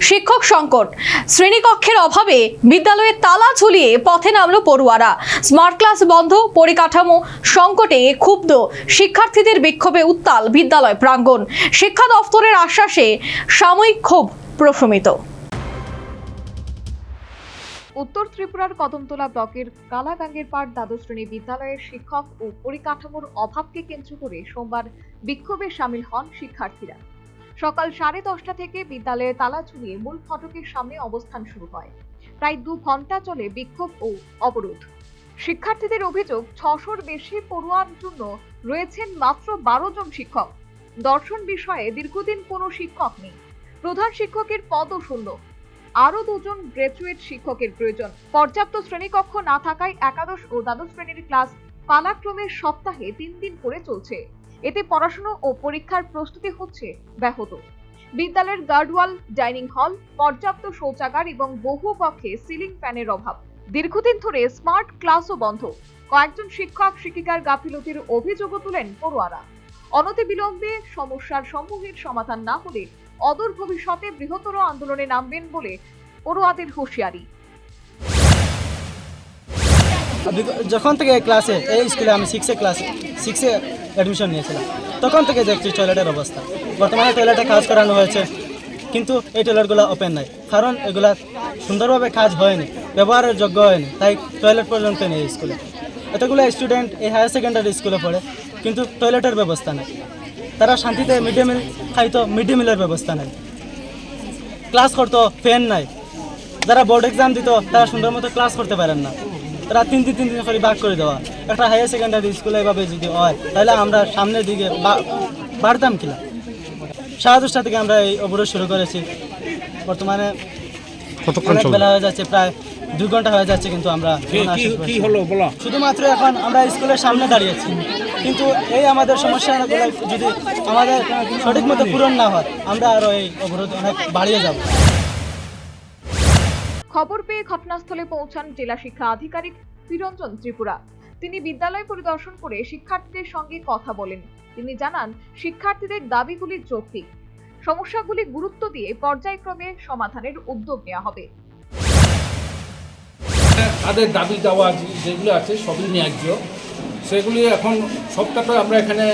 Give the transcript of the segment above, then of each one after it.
শিক্ষক সংকট, শ্রেণীকক্ষের অভাবে বিদ্যালয়ে তালা ঝুলিয়ে পথে নামলো পড়ুয়ারা। স্মার্ট ক্লাস বন্ধ, পরিকাঠামো সংকটে ক্ষুব্ধ শিক্ষার্থীদের বিক্ষোভে উত্তাল বিদ্যালয় প্রাঙ্গণ। শিক্ষা দফতরের আশ্বাসে সাময়িক ক্ষোভ প্রশমিত। উত্তর ত্রিপুরার কদমতলা ব্লকের কালাগাঙ্গের পাড় দ্বাদশ শ্রেণী বিদ্যালয়ের শিক্ষক ও পরিকাঠামোর অভাবকে কেন্দ্র করে সোমবার বিক্ষোভে সামিল হন শিক্ষার্থীরা। সকাল 10:30টা থেকে বিদ্যালয়ে তালা ঝুলিয়ে মূল ফটকের সামনে অবস্থান শুরু হয়। প্রায় 2 ঘন্টা চলে বিক্ষোভ ও অবরোধ। শিক্ষার্থীদের অভিযোগ, 600-র বেশি পড়ুয়ার জন্য রয়েছেন মাত্র 12 জন শিক্ষক। দর্শন বিষয়ে দীর্ঘদিন কোনো শিক্ষক নেই। প্রধান শিক্ষকের পদও শূন্য। আরো 2 জন গ্র্যাজুয়েট শিক্ষকের প্রয়োজন। পর্যাপ্ত শ্রেণীকক্ষ না থাকায় একাদশ ও দ্বাদশ শ্রেণীর ক্লাস পালাক্রমে সপ্তাহে 3 দিন করে চলছে। এতে পড়াশোনা ও পরীক্ষার প্রস্তুতি হচ্ছে ব্যাহত। বিদ্যালয়ের গার্ডওয়াল, ডাইনিং হল, পর্যাপ্ত শৌচাগার এবং বহু কক্ষে সিলিং ফ্যানের অভাব। দীর্ঘদিন ধরে স্মার্ট ক্লাসও বন্ধ। কয়েকজন শিক্ষক শিক্ষিকার গাফিলতির অভিযোগও তুলেন পড়ুয়ারা। অনতিবিলম্বে সমস্যার সমূহের সমাধান না হলে অদূর ভবিষ্যতে বৃহত্তর আন্দোলনে নামবেন বলে পড়ুয়াদের হুঁশিয়ারি। যখন থেকে ক্লাসে এই স্কুলে আমি 6 অ্যাডমিশন নিয়েছিলাম, তখন থেকে দেখছি টয়লেটের অবস্থা। বর্তমানে টয়লেটে কাজ করানো হয়েছে, কিন্তু এই টয়লেটগুলো ওপেন নাই, কারণ এগুলা সুন্দরভাবে কাজ হয়নি, ব্যবহারের যোগ্য হয়নি, তাই টয়লেট পর্যন্ত নেই স্কুলে। এতগুলো স্টুডেন্ট এই হায়ার সেকেন্ডারি স্কুলে পড়ে, কিন্তু টয়লেটের ব্যবস্থা নেই। তারা শান্তিতে মিড ডে মিল খাইতো, মিড ডে মিলের ব্যবস্থা নেই। ক্লাস করতো, ফ্যান নাই। যারা বোর্ড এক্সাম দিত তারা সুন্দর মতো ক্লাস করতে পারেন না। তারা 3 দিন করে ভাগ করে দেওয়া। একটা হায়ার সেকেন্ডারি স্কুলে এভাবে যদি হয়, তাহলে আমরা সামনের দিকে বাড়তাম কিনা। 10:30 থেকে আমরা এই অবরোধ শুরু করেছি। বর্তমানে অনেক বেলা হয়ে যাচ্ছে, প্রায় 2 ঘন্টা হয়ে যাচ্ছে, কিন্তু আমরা শুধুমাত্র এখন আমরা স্কুলের সামনে দাঁড়িয়েছি। কিন্তু এই আমাদের সমস্যাগুলো যদি আমাদের সঠিক মতো পূরণ না হয়, আমরা আরও এই অবরোধ অনেক বাড়িয়ে যাব। খবর পেয়ে ঘটনাস্থলে পৌঁছান জেলা শিক্ষা আধিকারিক ফিরঞ্জন ত্রিপুরা। তিনি বিদ্যালয় পরিদর্শন করে শিক্ষার্থীদের সঙ্গে কথা বলেন। তিনি জানান, শিক্ষার্থীদের দাবিগুলি যৌক্তিক। সমস্যাগুলি গুরুত্ব দিয়ে পর্যায়ক্রমে সমাধানের উদ্যোগ নেওয়া হবে। তাদের দাবি দেওয়া যেগুলো আছে সবই ন্যায্য। সেগুলি এখন সবটাতে আমরা এখানে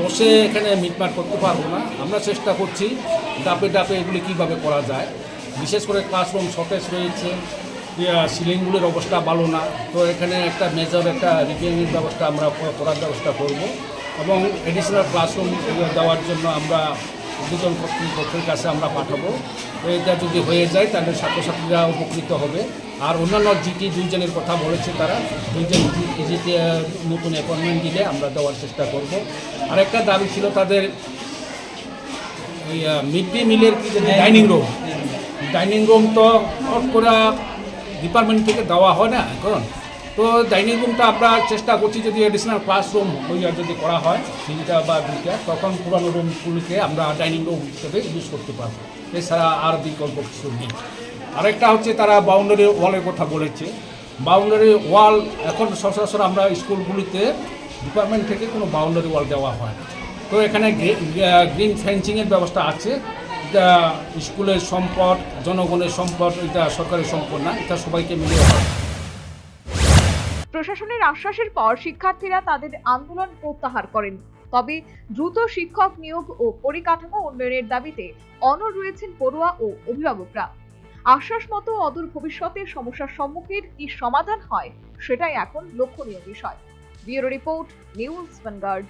বসে এখানে মিটমাট করতে পারবো না। আমরা চেষ্টা করছি ধাপে ধাপে এগুলি কীভাবে করা যায়। বিশেষ করে ক্লাসরুম শর্টেজ রয়েছে, সিলিংগুলির অবস্থা ভালো না। তো এখানে একটা মেজর একটা রিপেয়ারিংয়ের ব্যবস্থা আমরা করার ব্যবস্থা করব, এবং এডিশনাল ক্লাসরুম দেওয়ার জন্য আমরা দুজন কর্তৃপক্ষের কাছে আমরা পাঠাবো। তো এটা যদি হয়ে যায় তাহলে ছাত্রছাত্রীরা উপকৃত হবে। আর অন্যান্য জিটি 2 জনের কথা বলেছে, তারা 2 জন জিটি নতুন অ্যাপয়েন্টমেন্ট দিলে আমরা দেওয়ার চেষ্টা করব। আরেকটা দাবি ছিল তাদের ওই মিড ডে মিলের ডাইনিং রুম তো করে ডিপার্টমেন্ট থেকে দেওয়া হয় না এখন। তো ডাইনিং রুমটা আমরা চেষ্টা করছি যদি এডিশনাল ক্লাসরুম যদি করা হয় 3টা বা 2টা, তখন পুরানো রুমগুলিকে আমরা ডাইনিং রুম হিসেবে ইউজ করতে পারবো। এছাড়া আর বিকল্প কিছু নেই। আরেকটা হচ্ছে তারা বাউন্ডারি ওয়ালের কথা বলেছে। বাউন্ডারি ওয়াল এখন সচরাচর আমরা স্কুলগুলিতে ডিপার্টমেন্ট থেকে কোনো বাউন্ডারি ওয়াল দেওয়া হয়। তো এখানে গ্রিন ফেন্সিংয়ের ব্যবস্থা আছে। এটা স্কুলের সম্পদ, জনগণের সম্পদ, এটা সরকারি সম্পদ না, এটা সবাইকে মিলে হয়। প্রশাসনের আশ্বাসের পর শিক্ষার্থীরা তাদের আন্দোলন প্রত্যাহার করেন। তবে দ্রুত শিক্ষক নিয়োগ ও পরিকাঠামো উন্নয়নের দাবিতে অনড় রয়েছেন পড়ুয়া ও অভিভাবকরা। আশ্বাস মতো অদূর ভবিষ্যতে সমস্যার সম্মুখীন কি সমাধান হয়, সেটাই এখন লক্ষণীয় বিষয়। Bureau report, news vanguard.